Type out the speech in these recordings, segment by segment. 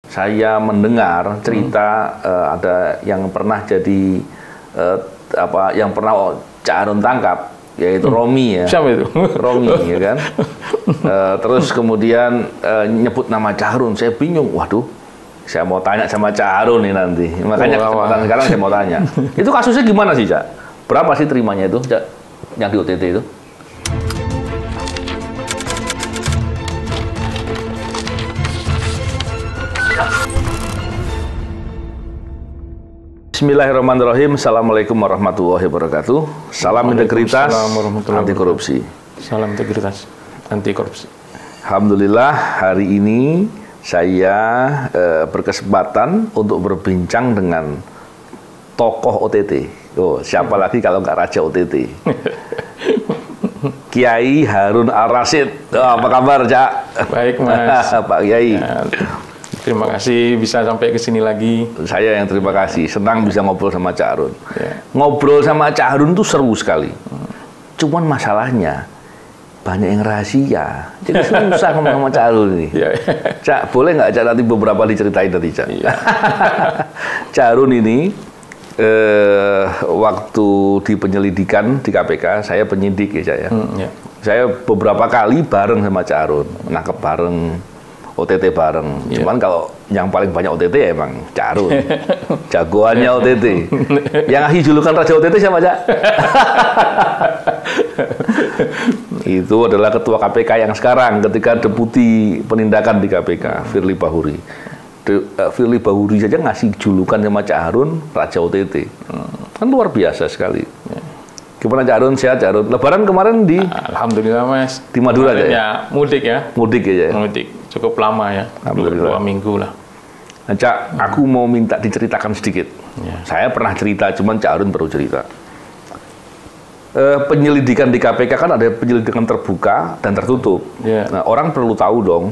Saya mendengar cerita ada yang pernah jadi yang pernah Cak Harun tangkap, yaitu Romi ya. Siapa itu? Romi ya kan. Terus kemudian nyebut nama Cak Harun, saya bingung. Waduh, saya mau tanya sama Cak Harun nih nanti. Makanya kesempatan sekarang saya mau tanya. Itu kasusnya gimana sih, Cak? Berapa sih terimanya itu, Cak? Yang di OTT itu? Bismillahirrahmanirrahim. Assalamualaikum warahmatullahi wabarakatuh. Salam integritas, anti korupsi. Salam integritas, anti korupsi. Alhamdulillah, hari ini saya berkesempatan untuk berbincang dengan tokoh OTT. Oh, siapa lagi kalau nggak Raja OTT? Kiai Harun Al-Rasyid. Oh, apa kabar, Cak? Baik, Mas. Pak Kiai. Ya, terima kasih bisa sampai ke sini lagi. Saya yang terima kasih, senang bisa ngobrol sama Cak Harun. Ya. Ngobrol sama Cak Harun tuh seru sekali. Cuman masalahnya banyak yang rahasia. Jadi susah ngomong sama Cak Harun ini. Ya. Cak, boleh nggak Cak nanti beberapa diceritain tadi, Cak? Ya. Cak Harun ini waktu di penyelidikan di KPK, saya penyidik ya, Cak ya. Ya. Saya beberapa kali bareng sama Cak Harun, nangkep bareng, OTT bareng. Yeah. Cuman kalau yang paling banyak OTT ya emang Cak Harun. Jagoannya OTT. Yang ngasih julukan Raja OTT siapa, Cak? Itu adalah Ketua KPK yang sekarang ketika Deputi Penindakan di KPK, Firly Bahuri. Firly Bahuri saja ngasih julukan sama Cak Harun Raja OTT. Kan luar biasa sekali. Gimana Cak Harun? Sehat, Cak Harun? Lebaran kemarin di... Alhamdulillah, Mas. Di Madura aja ya? Mudik ya. Mudik ya? Mudik. Cukup lama ya. Alhamdulillah. 2 minggu lah. Nah, Cak, aku mau minta diceritakan sedikit. Ya. Saya pernah cerita, cuman Cak Harun baru cerita. Penyelidikan di KPK kan ada penyelidikan terbuka dan tertutup. Ya. Nah, orang perlu tahu dong,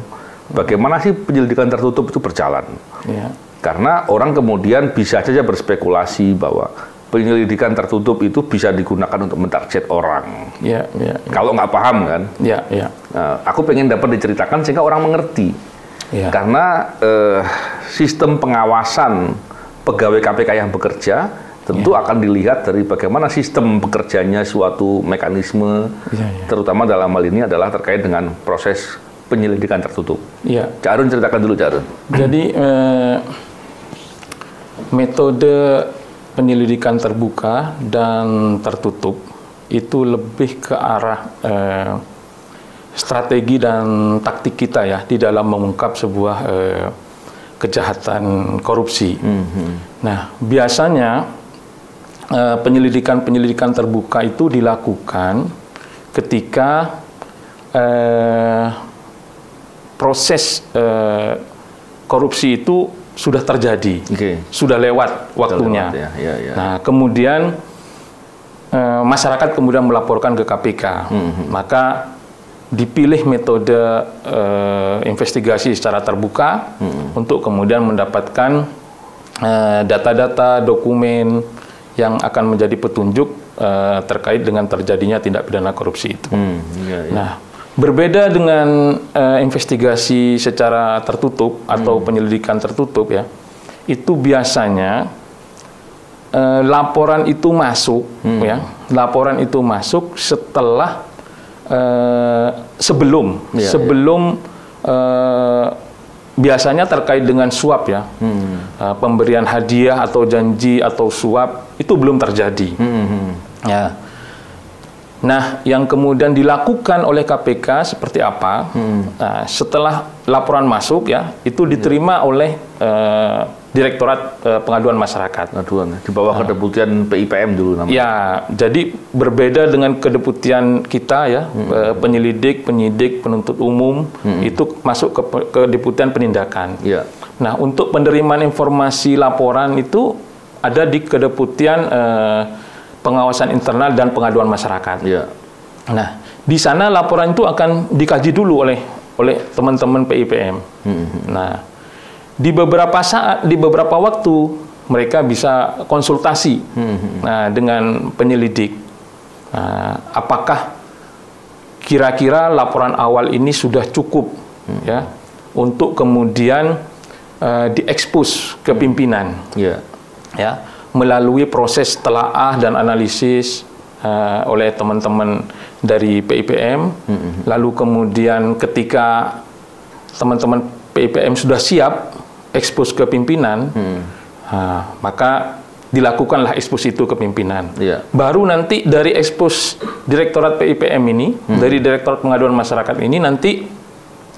bagaimana sih penyelidikan tertutup itu berjalan. Ya. Karena orang kemudian bisa saja berspekulasi bahwa penyelidikan tertutup itu bisa digunakan untuk mentarget orang. Ya, ya, ya. Kalau nggak paham kan? Ya, ya. Nah, aku pengen dapat diceritakan sehingga orang mengerti. Ya. Karena sistem pengawasan pegawai KPK yang bekerja tentu akan dilihat dari bagaimana sistem bekerjanya suatu mekanisme, terutama dalam hal ini adalah terkait dengan proses penyelidikan tertutup. Ya. Cak Harun ceritakan dulu, Cak Harun. Jadi metode penyelidikan terbuka dan tertutup itu lebih ke arah strategi dan taktik kita ya di dalam mengungkap sebuah kejahatan korupsi. Nah, biasanya penyelidikan terbuka itu dilakukan ketika proses korupsi itu sudah terjadi, sudah lewat waktunya. Nah, kemudian masyarakat kemudian melaporkan ke KPK, maka dipilih metode investigasi secara terbuka untuk kemudian mendapatkan data-data, dokumen yang akan menjadi petunjuk terkait dengan terjadinya tindak pidana korupsi itu. Nah, berbeda dengan investigasi secara tertutup atau penyelidikan tertutup ya, itu biasanya laporan itu masuk ya, laporan itu masuk setelah sebelum biasanya terkait dengan suap ya, pemberian hadiah atau janji atau suap itu belum terjadi. Ya. Nah, yang kemudian dilakukan oleh KPK seperti apa? Nah, setelah laporan masuk ya, itu diterima oleh Direktorat Pengaduan Masyarakat. Di bawah kedeputian PIPM dulu namanya. Ya, jadi berbeda dengan kedeputian kita ya, penyelidik, penyidik, penuntut umum itu masuk ke kedeputian penindakan. Ya. Nah, untuk penerimaan informasi laporan itu ada di kedeputian pengawasan internal dan pengaduan masyarakat. Ya. Nah, di sana laporan itu akan dikaji dulu oleh teman-teman PIPM. Nah, di beberapa saat, di beberapa waktu mereka bisa konsultasi dengan penyelidik. Apakah kira-kira laporan awal ini sudah cukup ya untuk kemudian diekspos ke pimpinan, ya, melalui proses telaah dan analisis oleh teman-teman dari PIPM. Lalu kemudian ketika teman-teman PIPM sudah siap ekspos ke pimpinan, maka dilakukanlah ekspos itu ke pimpinan. Baru nanti dari ekspos Direktorat PIPM ini, dari Direktorat Pengaduan Masyarakat ini, nanti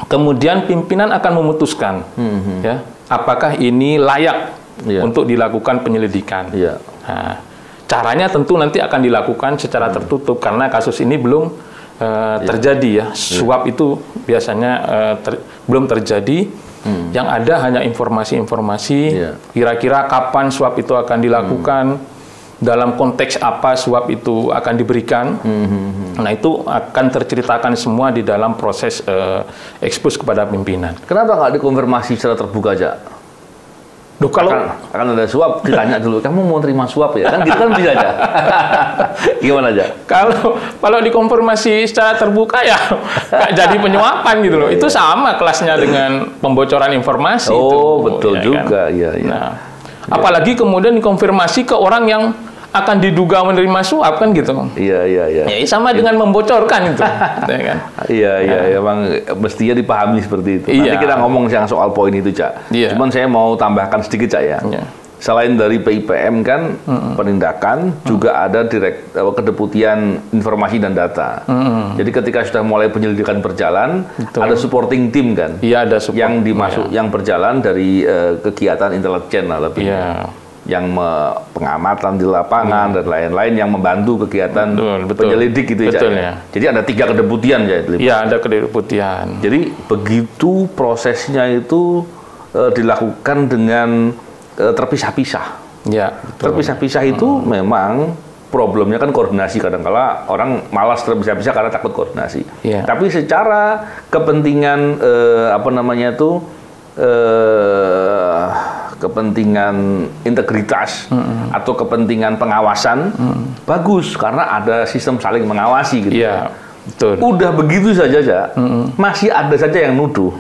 kemudian pimpinan akan memutuskan, ya, apakah ini layak untuk dilakukan penyelidikan. Nah, caranya tentu nanti akan dilakukan secara tertutup karena kasus ini belum terjadi, ya. Suap itu biasanya belum terjadi. Yang ada hanya informasi-informasi, kira-kira kapan suap itu akan dilakukan, dalam konteks apa suap itu akan diberikan. Nah, itu akan terceritakan semua di dalam proses ekspos kepada pimpinan. Kenapa nggak dikonfirmasi secara terbuka aja? Duh, kalau akan ada suap, ditanya dulu, kamu mau terima suap ya? Kan gitu kan bisa aja. Gimana aja? Kalau dikonfirmasi secara terbuka ya nggak jadi penyuapan gitu loh. Itu sama kelasnya dengan pembocoran informasi. Oh, itu, betul ya juga, kan? Iya. Nah, apalagi kemudian dikonfirmasi ke orang yang akan diduga menerima suap, kan gitu. Iya. Ya, sama dengan membocorkan itu, ya kan? Iya, emang mestinya dipahami seperti itu. Nanti kita ngomong yang soal poin itu, Cak. Cuman saya mau tambahkan sedikit, Cak, ya. Selain dari PIPM kan, penindakan, juga ada Kedeputian Informasi dan Data. Jadi ketika sudah mulai penyelidikan berjalan, ada supporting team kan? Iya, ada support. Yang berjalan dari kegiatan intelijen lah lebihnya. Yang pengamatan di lapangan dan lain-lain yang membantu kegiatan penyelidik gitu, ya. Jadi ada 3 kedeputian ya. Iya, ada kedeputian. Jadi begitu prosesnya itu dilakukan dengan terpisah-pisah. Ya, terpisah-pisah itu memang problemnya kan koordinasi, kadang-kala orang malas terpisah-pisah karena takut koordinasi. Tapi secara kepentingan kepentingan integritas atau kepentingan pengawasan bagus karena ada sistem saling mengawasi gitu. Iya, betul. Udah begitu saja, masih ada saja yang nuduh.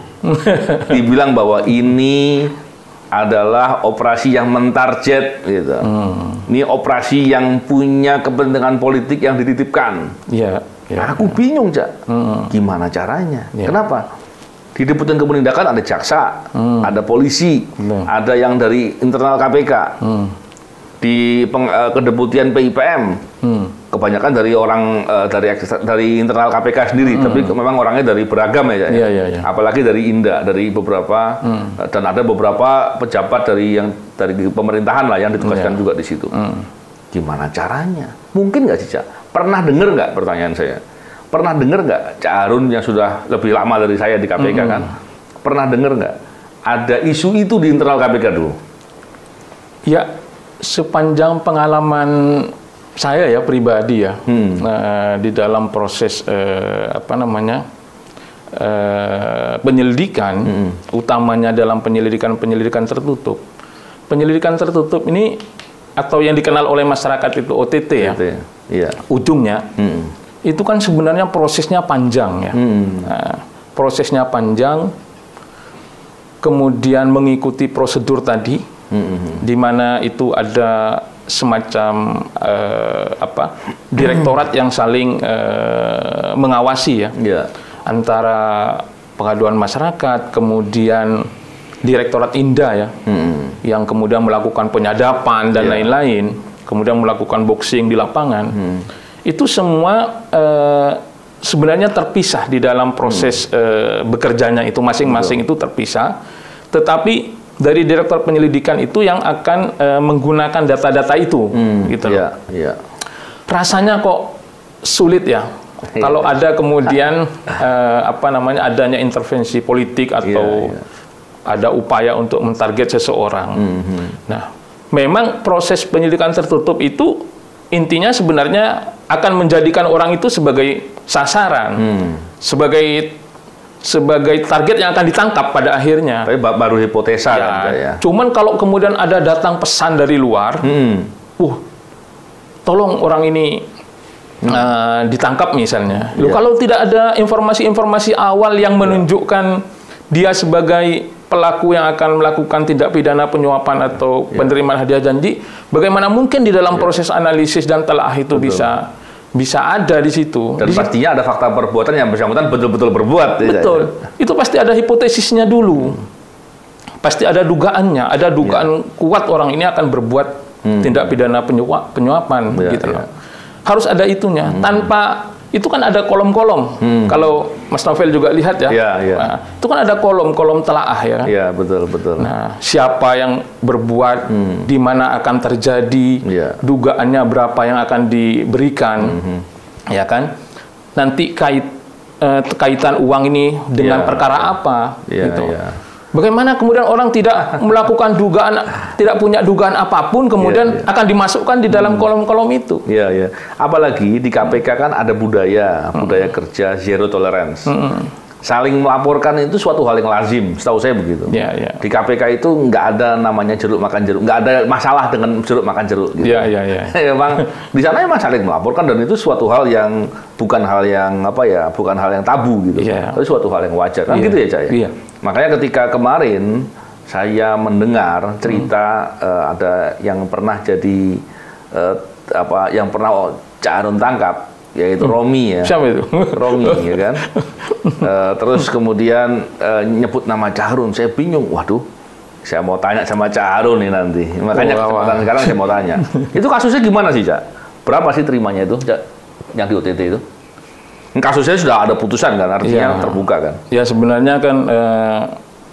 Dibilang bahwa ini adalah operasi yang mentarget gitu. Ini operasi yang punya kepentingan politik yang dititipkan. Iya. Aku bingung, Cak. Gimana caranya? Kenapa? Di Deputian Kepenindakan ada jaksa, ada polisi, ada yang dari internal KPK. Di Kedeputian PIPM, kebanyakan dari orang dari internal KPK sendiri, tapi memang orangnya dari beragam ya. Iya. Apalagi dari Inda, dari beberapa dan ada beberapa pejabat dari pemerintahan lah yang ditugaskan juga di situ. Gimana caranya? Mungkin nggak sih, Cak? Pernah dengar nggak, pertanyaan saya? Pernah dengar nggak, Cak Harun yang sudah lebih lama dari saya di KPK kan? Pernah dengar nggak ada isu itu di internal KPK dulu? Ya, sepanjang pengalaman saya ya pribadi ya, di dalam proses penyelidikan, utamanya dalam penyelidikan tertutup. Penyelidikan tertutup ini atau yang dikenal oleh masyarakat itu OTT ya. Ujungnya itu kan sebenarnya prosesnya panjang ya. Nah, prosesnya panjang, kemudian mengikuti prosedur tadi, di mana itu ada semacam direktorat yang saling mengawasi ya, antara pengaduan masyarakat, kemudian Direktorat Inda ya, yang kemudian melakukan penyadapan dan lain-lain, kemudian melakukan boxing di lapangan. Itu semua sebenarnya terpisah di dalam proses bekerjanya itu, masing-masing itu terpisah. Tetapi dari Direktur Penyelidikan itu yang akan menggunakan data-data itu, gitu loh. Rasanya kok sulit ya. Kalau ada kemudian adanya intervensi politik atau ada upaya untuk mentarget seseorang. Nah, memang proses penyelidikan tertutup itu intinya sebenarnya akan menjadikan orang itu sebagai sasaran, sebagai target yang akan ditangkap pada akhirnya. Tapi baru hipotesa ya. Cuman kalau kemudian ada datang pesan dari luar, tolong orang ini ditangkap misalnya. Kalau tidak ada informasi-informasi awal yang menunjukkan dia sebagai pelaku yang akan melakukan tindak pidana penyuapan atau penerimaan hadiah janji, bagaimana mungkin di dalam proses analisis dan telah itu bisa ada di situ. Dan pastinya ada fakta perbuatan yang bersangkutan betul-betul berbuat. Betul. Itu pasti ada hipotesisnya dulu. Pasti ada dugaannya, ada dugaan kuat orang ini akan berbuat tindak pidana penyuapan gitu loh. Harus ada itunya. Tanpa itu kan ada kolom-kolom. Kalau Mas Novel juga lihat ya. Nah, itu kan ada kolom-kolom telaah ya. Iya, betul. Nah, siapa yang berbuat, di mana akan terjadi, dugaannya berapa yang akan diberikan, ya kan? Nanti kaitan uang ini dengan perkara apa, gitu. Bagaimana kemudian orang tidak melakukan dugaan, tidak punya dugaan apapun, kemudian akan dimasukkan di dalam kolom-kolom itu. Iya. Apalagi di KPK kan ada budaya kerja zero tolerance. Saling melaporkan itu suatu hal yang lazim, setahu saya begitu. Di KPK itu nggak ada namanya jeruk makan jeruk, nggak ada masalah dengan jeruk makan jeruk. Gitu. Memang di sana emang saling melaporkan dan itu suatu hal yang bukan hal yang bukan hal yang tabu gitu. Tapi suatu hal yang wajar kan gitu ya, Cak ya. Makanya ketika kemarin saya mendengar cerita ada yang pernah jadi yang pernah Cak Harun tangkap, yaitu Romi ya. Siapa itu? Romi ya kan. Terus kemudian nyebut nama Cak Harun, saya bingung. Waduh, saya mau tanya sama Cak Harun nih nanti. Makanya kesempatan sekarang saya mau tanya. Itu kasusnya gimana sih, Cak? Berapa sih terimanya itu, Cak? Yang di OTT itu? Kasusnya sudah ada putusan kan, artinya terbuka kan? Ya sebenarnya kan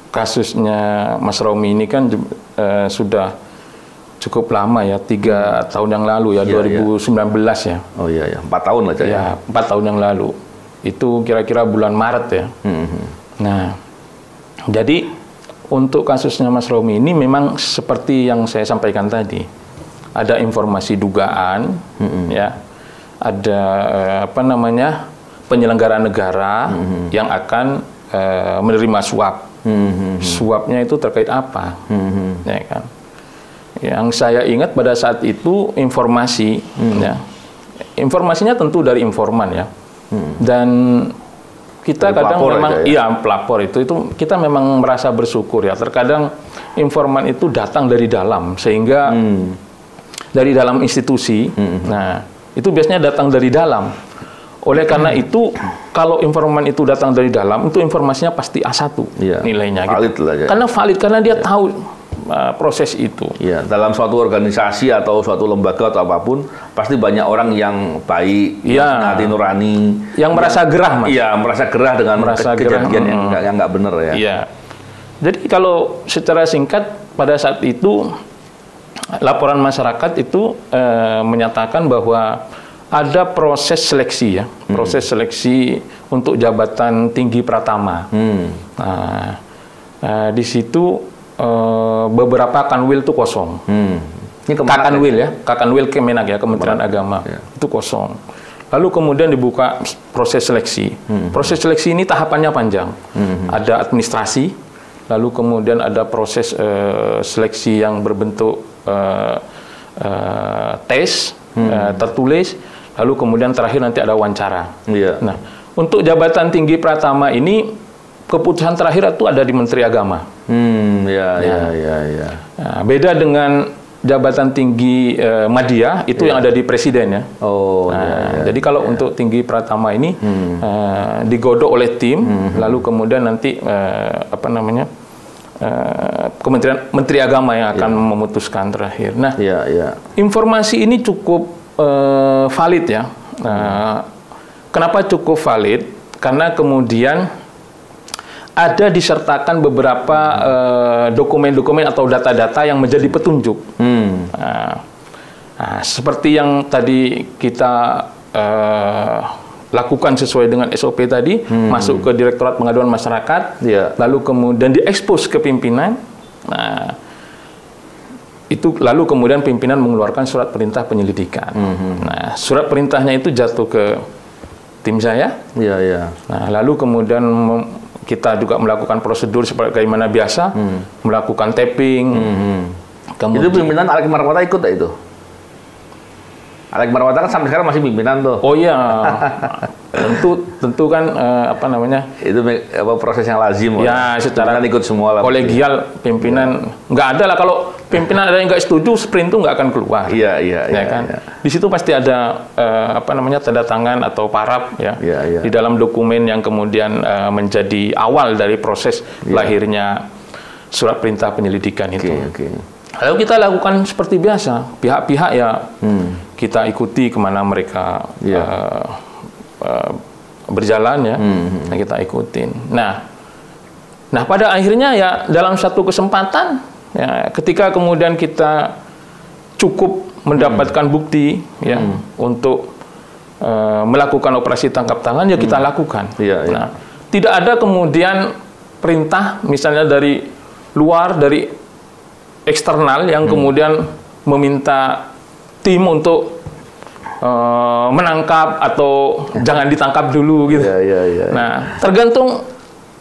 kasusnya Mas Romi ini kan sudah cukup lama ya, 3 tahun yang lalu ya, 2019 ya. Oh iya, 4 tahun lah Cak. Ya, 4 tahun yang lalu. Itu kira-kira bulan Maret ya. Nah, jadi untuk kasusnya Mas Romi ini memang seperti yang saya sampaikan tadi. Ada informasi dugaan, ya. Ada penyelenggara negara yang akan menerima suap. Suapnya itu terkait apa? Ya kan? Yang saya ingat pada saat itu informasi, ya, informasinya tentu dari informan ya, dan kita dari kadang memang, pelapor itu kita memang merasa bersyukur ya. Terkadang informan itu datang dari dalam, sehingga dari dalam institusi. Nah, itu biasanya datang dari dalam. Oleh karena itu, kalau informan itu datang dari dalam, itu informasinya pasti A1 nilainya. Valid gitu. Lah, ya. Karena valid, karena dia tahu proses itu. Ya, dalam suatu organisasi atau suatu lembaga atau apapun, pasti banyak orang yang baik, hati nurani, yang merasa gerah, Mas. Iya, merasa gerah dengan kejadian yang nggak benar ya. Iya. Jadi kalau secara singkat pada saat itu laporan masyarakat itu menyatakan bahwa ada proses seleksi ya, proses seleksi untuk jabatan tinggi pratama. Di situ beberapa kanwil itu kosong. Ini Kakanwil ya, Kakanwil Kemenak ya, Kementerian Agama itu kosong. Lalu kemudian dibuka proses seleksi. Proses seleksi ini tahapannya panjang. Ada administrasi, lalu kemudian ada proses seleksi yang berbentuk tes tertulis, lalu kemudian terakhir nanti ada wawancara. Nah, untuk jabatan tinggi pratama ini keputusan terakhir itu ada di Menteri Agama. Nah, beda dengan jabatan tinggi Madya itu yang ada di Presiden ya. Jadi kalau untuk tinggi pratama ini digodok oleh tim, lalu kemudian nanti Kementerian Menteri Agama yang akan memutuskan terakhir. Nah, informasi ini cukup valid ya. Kenapa cukup valid? Karena kemudian ada disertakan beberapa dokumen-dokumen atau data-data yang menjadi petunjuk. Seperti yang tadi kita lakukan sesuai dengan SOP tadi, masuk ke Direktorat Pengaduan Masyarakat, lalu kemudian diekspos ke pimpinan. Nah, itu lalu kemudian pimpinan mengeluarkan surat perintah penyelidikan. Nah, surat perintahnya itu jatuh ke tim saya. Nah, lalu kemudian kita juga melakukan prosedur sebagaimana biasa, melakukan tapping. Itu pimpinan Alex Marwata ikut itu? Alex Marwata kan sampai sekarang masih pimpinan tuh. Oh iya, tentu kan apa namanya? Itu proses yang lazim. Ya, secara ikut semua lah. Kolegial pimpinan nggak ada lah, kalau pimpinan ada yang nggak setuju, sprint itu nggak akan keluar. Iya, kan? Iya. Di situ pasti ada apa namanya, tanda tangan atau paraf ya. Di dalam dokumen yang kemudian menjadi awal dari proses lahirnya surat perintah penyelidikan itu. Lalu kita lakukan seperti biasa, pihak-pihak ya kita ikuti kemana mereka berjalan ya, nah kita ikutin. Nah pada akhirnya ya dalam satu kesempatan ya, ketika kemudian kita cukup mendapatkan bukti ya untuk melakukan operasi tangkap tangan ya kita lakukan. Nah, tidak ada kemudian perintah misalnya dari luar, dari eksternal yang kemudian meminta tim untuk menangkap atau jangan ditangkap dulu gitu. Nah, tergantung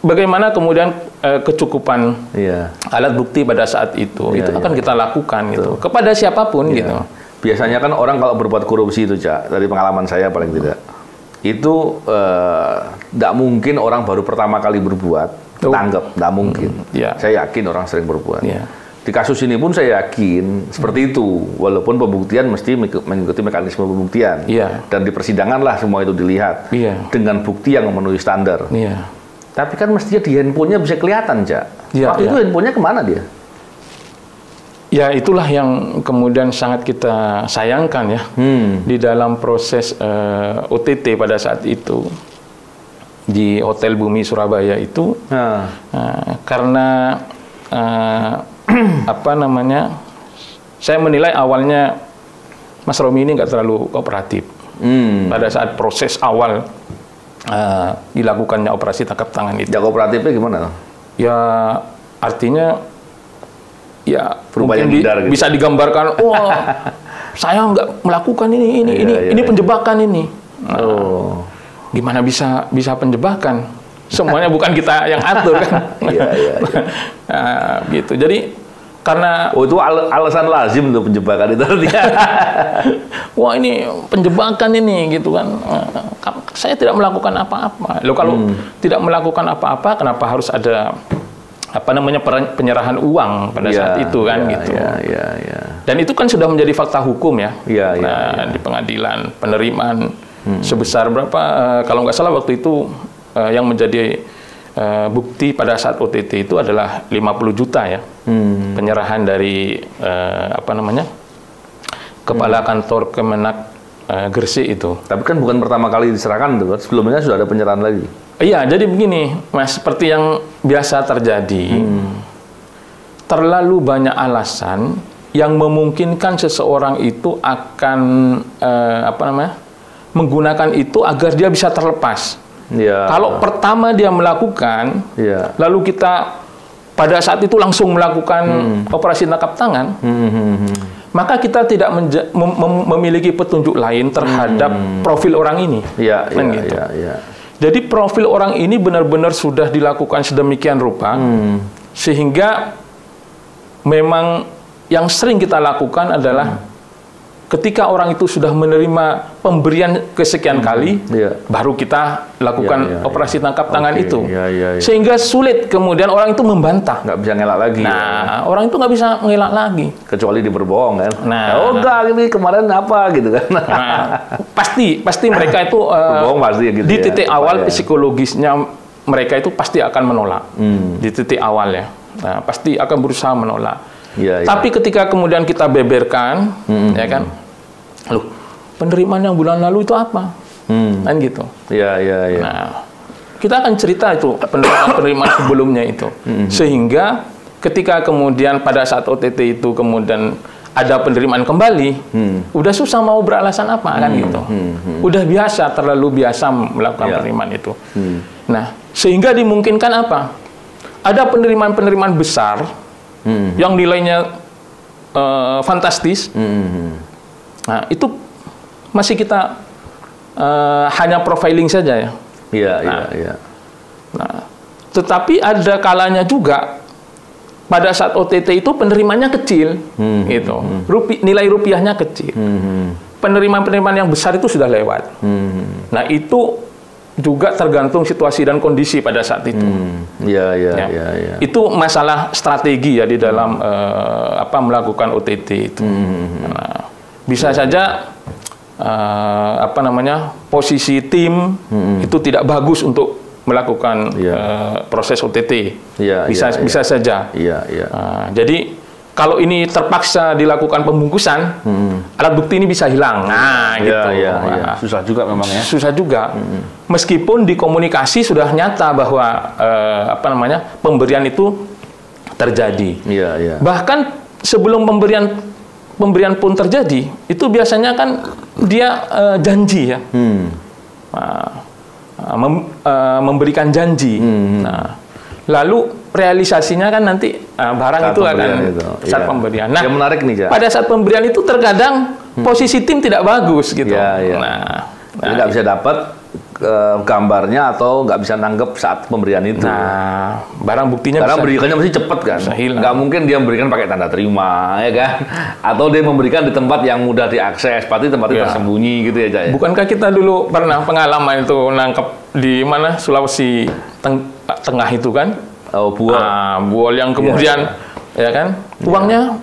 bagaimana kemudian kecukupan alat bukti pada saat itu. Itu akan kita lakukan gitu kepada siapapun gitu. Biasanya kan orang kalau berbuat korupsi itu, Cak, dari pengalaman saya paling tidak, itu tidak mungkin orang baru pertama kali berbuat tangkap, tidak mungkin. Saya yakin orang sering berbuat. Di kasus ini pun saya yakin seperti itu, walaupun pembuktian mesti mengikuti mekanisme pembuktian. Dan di persidangan lah semua itu dilihat dengan bukti yang memenuhi standar. Tapi kan mestinya di handphonenya bisa kelihatan, Cak. Waktu itu handphonenya kemana dia? Ya, itulah yang kemudian sangat kita sayangkan ya di dalam proses OTT pada saat itu di Hotel Bumi Surabaya itu, karena apa namanya, saya menilai awalnya Mas Romi ini nggak terlalu kooperatif pada saat proses awal dilakukannya operasi tangkap tangan itu. Ya, kooperatifnya gimana? Ya artinya ya mungkin gitu. Bisa digambarkan, saya nggak melakukan ini penjebakan ini. Gimana bisa penjebakan? Semuanya bukan kita yang atur kan. Nah, gitu. Jadi karena itu alasan lazim tuh penjebakan itu. Wah, ini penjebakan ini gitu kan. Saya tidak melakukan apa-apa. Loh, kalau tidak melakukan apa-apa, kenapa harus ada apa namanya penyerahan uang pada saat itu kan gitu. Dan itu kan sudah menjadi fakta hukum ya. Di pengadilan penerimaan sebesar berapa, kalau nggak salah waktu itu yang menjadi bukti pada saat OTT itu adalah 50 juta ya. Penyerahan dari apa namanya, kepala kantor Kemenak Gresik itu. Tapi kan bukan pertama kali diserahkan tuh, sebelumnya sudah ada penyerahan lagi. Iya, jadi begini Mas, seperti yang biasa terjadi, terlalu banyak alasan yang memungkinkan seseorang itu akan apa namanya, menggunakan itu agar dia bisa terlepas. Kalau pertama dia melakukan, lalu kita pada saat itu langsung melakukan operasi tangkap tangan, maka kita tidak memiliki petunjuk lain terhadap profil orang ini. Jadi profil orang ini benar-benar sudah dilakukan sedemikian rupa, sehingga memang yang sering kita lakukan adalah ketika orang itu sudah menerima pemberian kesekian kali, baru kita lakukan operasi tangkap tangan itu. Sehingga sulit kemudian orang itu membantah. Nggak bisa ngelak lagi. Nah, orang itu nggak bisa ngelak lagi. Kecuali dia berbohong kan. Nah, enggak, ini kemarin apa gitu kan. Nah, pasti mereka itu berbohong pasti gitu. Di titik awal psikologisnya mereka itu pasti akan menolak. Di titik awal ya. Nah, pasti akan berusaha menolak. Tapi ketika kemudian kita beberkan, ya kan, loh, penerimaan yang bulan lalu itu apa? Kan gitu. Nah, kita akan cerita itu penerimaan sebelumnya itu, sehingga ketika kemudian pada saat OTT itu kemudian ada penerimaan kembali, udah susah mau beralasan apa kan gitu. Udah biasa, terlalu biasa melakukan penerimaan itu. Nah, sehingga dimungkinkan apa? Ada penerimaan-penerimaan besar yang nilainya fantastis. Nah, itu masih kita hanya profiling saja ya. Nah, tetapi ada kalanya juga pada saat OTT itu penerimanya kecil, gitu. Nilai rupiahnya kecil. Penerimaan-penerimaan yang besar itu sudah lewat. Nah, itu juga tergantung situasi dan kondisi pada saat itu. Ya. Itu masalah strategi ya di dalam melakukan OTT itu. Nah, bisa saja posisi tim itu tidak bagus untuk melakukan proses OTT. Bisa saja. Jadi kalau ini terpaksa dilakukan pembungkusan, alat bukti ini bisa hilang. Nah, gitu. Susah juga memang ya. Susah juga. Meskipun di komunikasi sudah nyata bahwa pemberian itu terjadi. Bahkan sebelum pemberian pun terjadi, itu biasanya kan dia janji ya. Memberikan janji. Nah, lalu realisasinya kan nanti barang saat itu akan saat pemberian. Nah, yang menarik nih, pada saat pemberian itu terkadang posisi tim tidak bagus gitu. Nah, nggak bisa dapat gambarnya atau nggak bisa nanggep saat pemberian itu. Nah, barang buktinya karena berikannya mesti cepet kan. Nggak mungkin dia memberikan pakai tanda terima, ya kan? Atau dia memberikan di tempat yang mudah diakses, pasti tempatnya tersembunyi gitu ya, Bukankah kita dulu pernah pengalaman itu nangkep di mana Sulawesi Tengah itu kan? Buol. Buol yang kemudian ya kan uangnya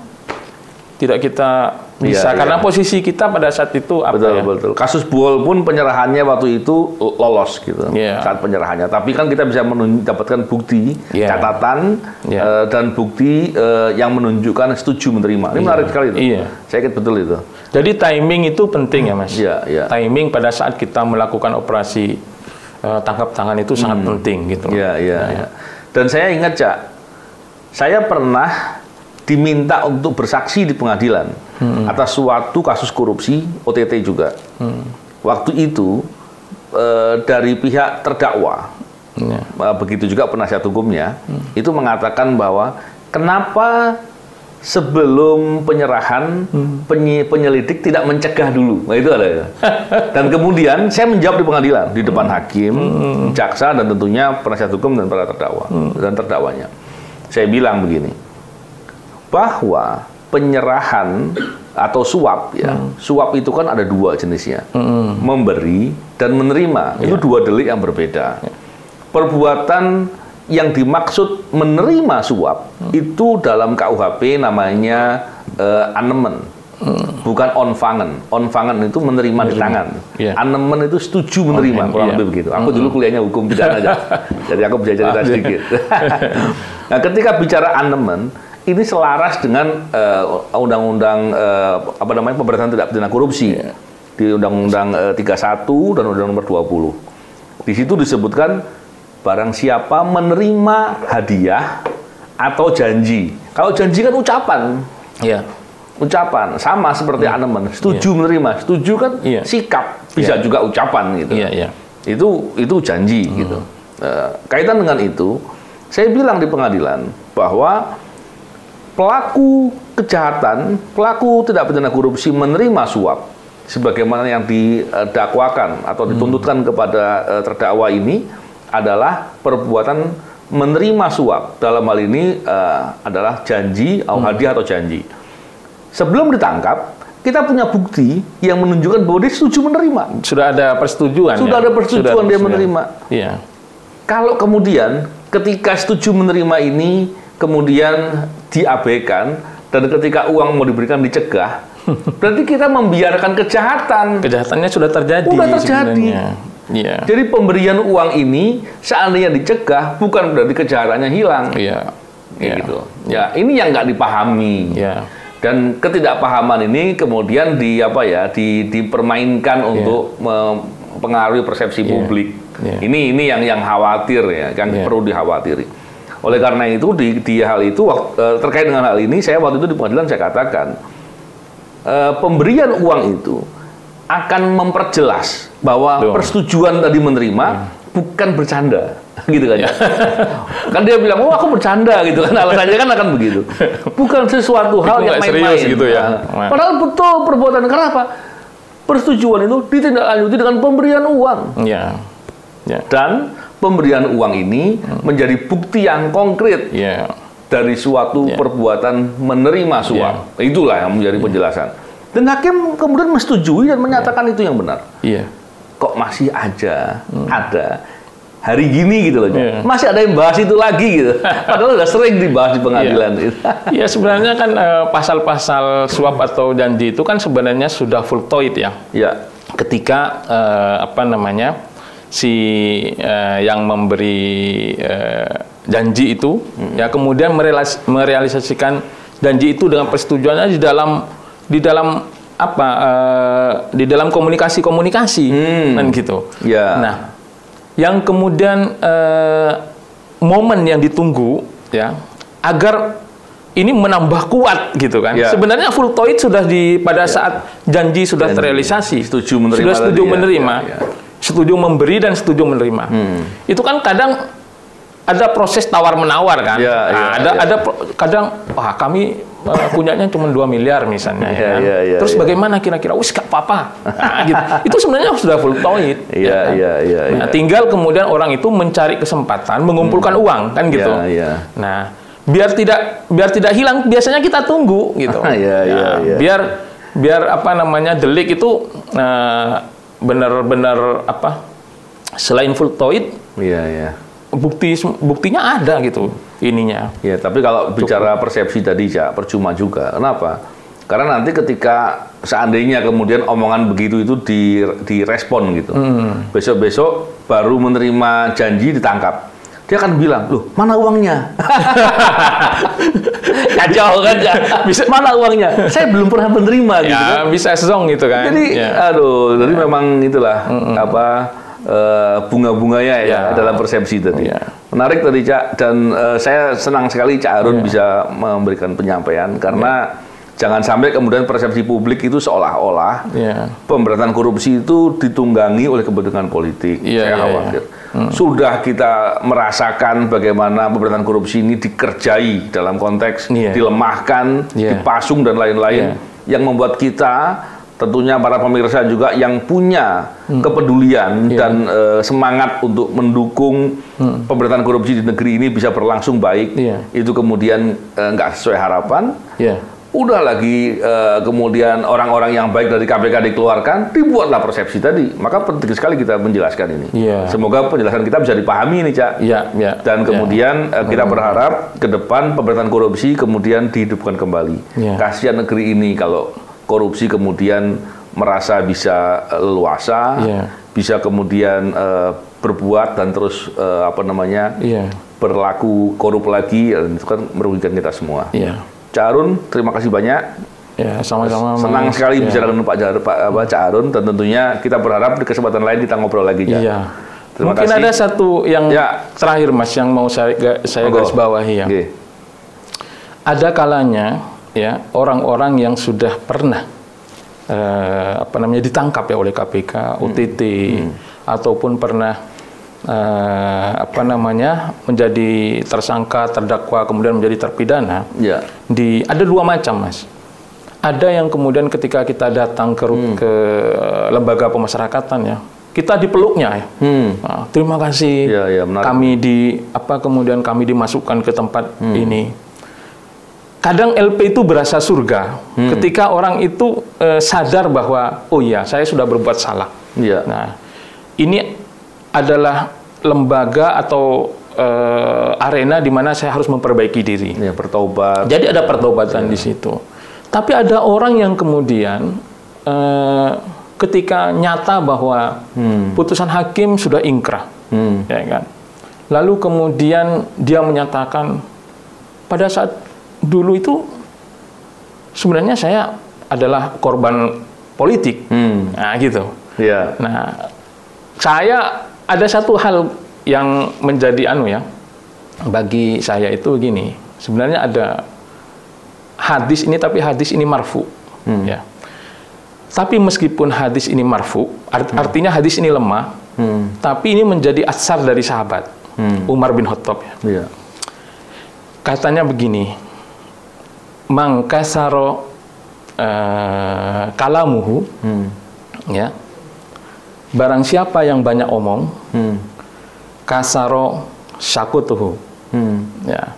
tidak kita bisa karena posisi kita pada saat itu betul. Kasus Buol pun penyerahannya waktu itu lolos gitu saat penyerahannya. Tapi kan kita bisa mendapatkan bukti catatan dan bukti yang menunjukkan setuju menerima. Ini menarik sekali itu. Saya ingat betul itu. Jadi timing itu penting ya Mas. Timing pada saat kita melakukan operasi tangkap tangan itu sangat penting gitu. Dan saya ingat, Cak, saya pernah diminta untuk bersaksi di pengadilan atas suatu kasus korupsi OTT juga. Waktu itu dari pihak terdakwa, begitu juga penasihat hukumnya, itu mengatakan bahwa kenapa sebelum penyerahan penyelidik tidak mencegah dulu. Nah, itu ada. Dan kemudian saya menjawab di pengadilan di depan hakim, jaksa dan tentunya penasihat hukum dan para terdakwa dan terdakwanya. Saya bilang begini, bahwa penyerahan atau suap suap itu kan ada dua jenisnya, memberi dan menerima. Itu dua delik yang berbeda. Perbuatan yang dimaksud menerima suap itu dalam KUHP namanya anemen, bukan onvangen. Onvangen itu menerima di tangan. Anemen itu setuju menerima, kurang lebih begitu. Aku dulu kuliahnya hukum pidana aja, jadi aku bisa cerita sedikit. Nah, ketika bicara anemen, ini selaras dengan undang-undang pemberantasan tindak pidana korupsi di Undang-Undang 31 dan Undang-Undang Nomor 20. Di situ disebutkan barang siapa menerima hadiah atau janji. Kalau janji kan ucapan. Ucapan sama seperti anemen. Setuju menerima. Setuju kan sikap. Bisa juga ucapan gitu. Itu janji gitu. Kaitan dengan itu, saya bilang di pengadilan bahwa pelaku kejahatan, pelaku tindak pidana korupsi menerima suap sebagaimana yang didakwakan atau dituntutkan kepada terdakwa ini adalah perbuatan menerima suap. Dalam hal ini adalah janji, hadiah atau janji. Sebelum ditangkap, kita punya bukti yang menunjukkan bahwa dia setuju menerima. Sudah ada persetujuan. Sudah ada persetujuan dia menerima. Kalau kemudian ketika setuju menerima ini kemudian diabaikan dan ketika uang mau diberikan dicegah, berarti kita membiarkan kejahatan. Kejahatannya sudah terjadi. Jadi pemberian uang ini seandainya dicegah bukan berarti kejahatannya hilang. Gitu. Ini yang nggak dipahami. Dan ketidakpahaman ini kemudian dipermainkan untuk mempengaruhi persepsi publik. Ini yang khawatir yang perlu dikhawatiri. Oleh karena itu di hal itu terkait dengan hal ini saya waktu itu di pengadilan saya katakan pemberian uang itu akan memperjelas bahwa persetujuan tadi menerima bukan bercanda, gitu kan ya. Kan dia bilang, oh aku bercanda gitu kan, alasannya kan akan begitu. Bukan sesuatu hal yang main-main. Gitu ya. Padahal betul perbuatan. Kenapa? Persetujuan itu ditindaklanjuti dengan pemberian uang. Dan pemberian uang ini menjadi bukti yang konkret dari suatu perbuatan menerima suap. Itulah yang menjadi penjelasan. Dan hakim kemudian menyetujui dan menyatakan itu yang benar. kok masih aja ada hari gini gitu loh, masih ada yang bahas itu lagi gitu. Padahal udah sering dibahas di pengadilan. Ya sebenarnya kan pasal-pasal suap atau janji itu kan sebenarnya sudah fultoid ya. Ketika apa namanya yang memberi janji itu ya kemudian merealisasikan janji itu dengan persetujuannya di dalam komunikasi kan gitu. Nah, yang kemudian momen yang ditunggu ya agar ini menambah kuat gitu kan. Sebenarnya fultoid sudah pada saat janji sudah terrealisasi, setuju menerima, sudah setuju menerima, setuju memberi dan setuju menerima. Itu kan kadang ada proses tawar menawar kan. Ada kadang kami punyanya cuma 2 miliar misalnya. Terus bagaimana kira-kira? Wis gak apa-apa. Nah, gitu. Itu sebenarnya sudah fultoid. Nah, tinggal kemudian orang itu mencari kesempatan mengumpulkan uang kan gitu. Nah, biar tidak hilang biasanya kita tunggu gitu. Biar apa namanya delik itu benar-benar apa selain fultoid. Buktinya ada gitu ininya. Ya, tapi kalau bicara persepsi tadi ya percuma juga. Kenapa? Karena nanti ketika seandainya kemudian omongan begitu itu direspon gitu. Besok-besok baru menerima janji ditangkap. Dia akan bilang, "Loh, mana uangnya?" Kacau kan ya? Bisa mana uangnya? Saya belum pernah menerima gitu kan. Bisa zong gitu kan. Jadi jadi memang itulah bunga-bunganya ya dalam persepsi tadi. Menarik tadi Cak, dan saya senang sekali Cak Harun bisa memberikan penyampaian karena jangan sampai kemudian persepsi publik itu seolah-olah pemberantasan korupsi itu ditunggangi oleh kepentingan politik. Saya khawatir. Sudah kita merasakan bagaimana pemberantasan korupsi ini dikerjai dalam konteks dilemahkan, dipasung dan lain-lain yang membuat kita tentunya para pemirsa juga yang punya kepedulian dan semangat untuk mendukung pemberantasan korupsi di negeri ini bisa berlangsung baik, itu kemudian nggak sesuai harapan. Udah lagi kemudian orang-orang yang baik dari KPK dikeluarkan, dibuatlah persepsi tadi. Maka penting sekali kita menjelaskan ini. Semoga penjelasan kita bisa dipahami nih, Cak. Dan kemudian kita berharap ke depan pemberantasan korupsi kemudian dihidupkan kembali. Kasihan negeri ini kalau korupsi kemudian merasa bisa leluasa, bisa kemudian berbuat dan terus berlaku korup lagi, itu kan merugikan kita semua. Cak Harun, terima kasih banyak. Sama-sama. Senang sekali bicara dengan Cak Harun, dan tentunya kita berharap di kesempatan lain kita ngobrol lagi. Terima Mungkin kasih. ada satu yang terakhir Mas yang mau saya garis bawahi ya. Ada kalanya ya orang-orang yang sudah pernah ditangkap ya oleh KPK, OTT ataupun pernah menjadi tersangka, terdakwa kemudian menjadi terpidana. Ada 2 macam Mas. Ada yang kemudian ketika kita datang ke lembaga pemasyarakatan ya, kita dipeluknya ya. Nah, terima kasih. Kami kemudian kami dimasukkan ke tempat ini. Kadang LP itu berasa surga ketika orang itu sadar bahwa oh iya saya sudah berbuat salah. Nah, ini adalah lembaga atau arena di mana saya harus memperbaiki diri. Bertobat. Jadi ada pertobatan di situ. Tapi ada orang yang kemudian ketika nyata bahwa putusan hakim sudah ingkrah, ya kan. Lalu kemudian dia menyatakan pada saat dulu itu sebenarnya saya adalah korban politik, nah gitu. Nah, saya ada satu hal yang menjadi bagi saya itu begini. Sebenarnya ada hadis ini, tapi hadis ini marfu, ya. Tapi meskipun hadis ini marfu, artinya hadis ini lemah, tapi ini menjadi asar dari sahabat Umar bin Khattab. Katanya begini. Mangkasaro kalamuhu, ya. Barang siapa yang banyak omong, kasaro syakutuhu, ya.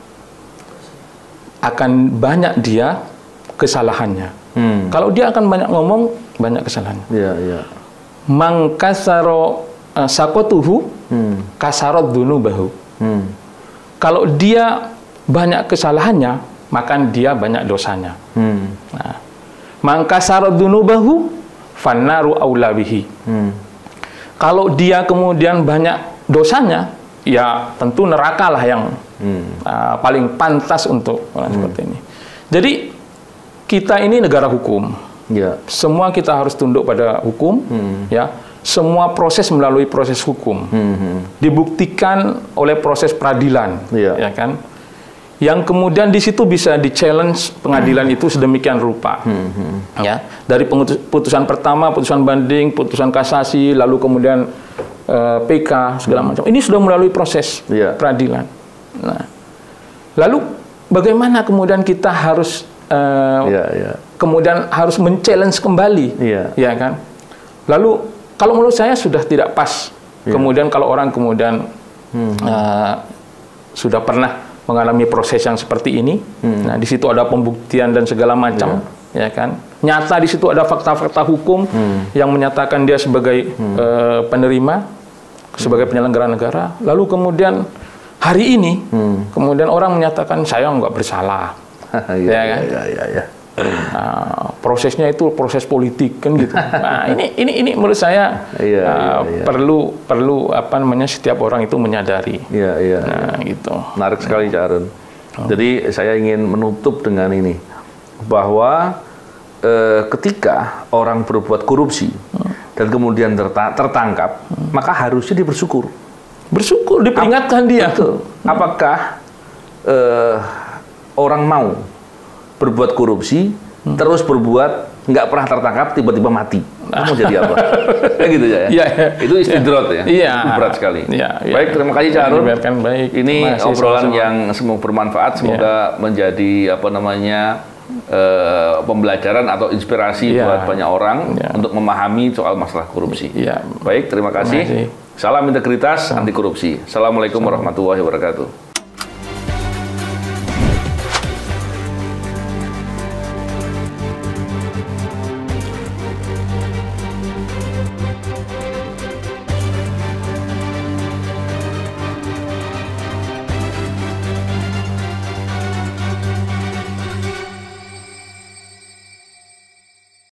Akan banyak dia kesalahannya. Kalau dia akan banyak ngomong, banyak kesalahannya. mangkasaro sakotuhu kasarot dunubahu. Kalau dia banyak kesalahannya, maka dia banyak dosanya. Nah, mangkasarot dunubahu fannaru aulabihi. Kalau dia kemudian banyak dosanya, ya tentu nerakalah yang paling pantas untuk orang seperti ini. Jadi kita ini negara hukum. Ya. Semua kita harus tunduk pada hukum, ya. Semua proses melalui proses hukum, dibuktikan oleh proses peradilan, ya kan? Yang kemudian di situ bisa di-challenge pengadilan itu sedemikian rupa, ya. Dari putusan pertama, putusan banding, putusan kasasi, lalu kemudian PK segala macam. Ini sudah melalui proses peradilan. Nah, lalu bagaimana kemudian kita harus kemudian harus men-challenge kembali, ya kan? Lalu kalau menurut saya sudah tidak pas. Kemudian kalau orang kemudian sudah pernah mengalami proses yang seperti ini, nah di situ ada pembuktian dan segala macam, ya kan? Nyata di situ ada fakta-fakta hukum yang menyatakan dia sebagai penerima, sebagai penyelenggara negara. Lalu kemudian hari ini, kemudian orang menyatakan saya nggak bersalah, ya kan? Nah, prosesnya itu proses politik kan gitu. Nah, ini menurut saya perlu apa namanya setiap orang itu menyadari. Nah, gitu. Menarik sekali, Cak Harun. Jadi saya ingin menutup dengan ini bahwa ketika orang berbuat korupsi dan kemudian tertangkap, maka harusnya dia bersyukur. Bersyukur, diperingatkan dia. Betul. Apakah orang mau berbuat korupsi, terus berbuat nggak pernah tertangkap, tiba-tiba mati? Kamu jadi apa? Kayak gitu ya? Itu istidrot ya? Itu berat sekali. Baik, terima kasih Cak Harun. Ini obrolan yang semoga bermanfaat, semoga menjadi apa namanya pembelajaran atau inspirasi buat banyak orang untuk memahami soal masalah korupsi. Baik, terima kasih. Salam integritas, anti korupsi. Assalamualaikum warahmatullahi wabarakatuh.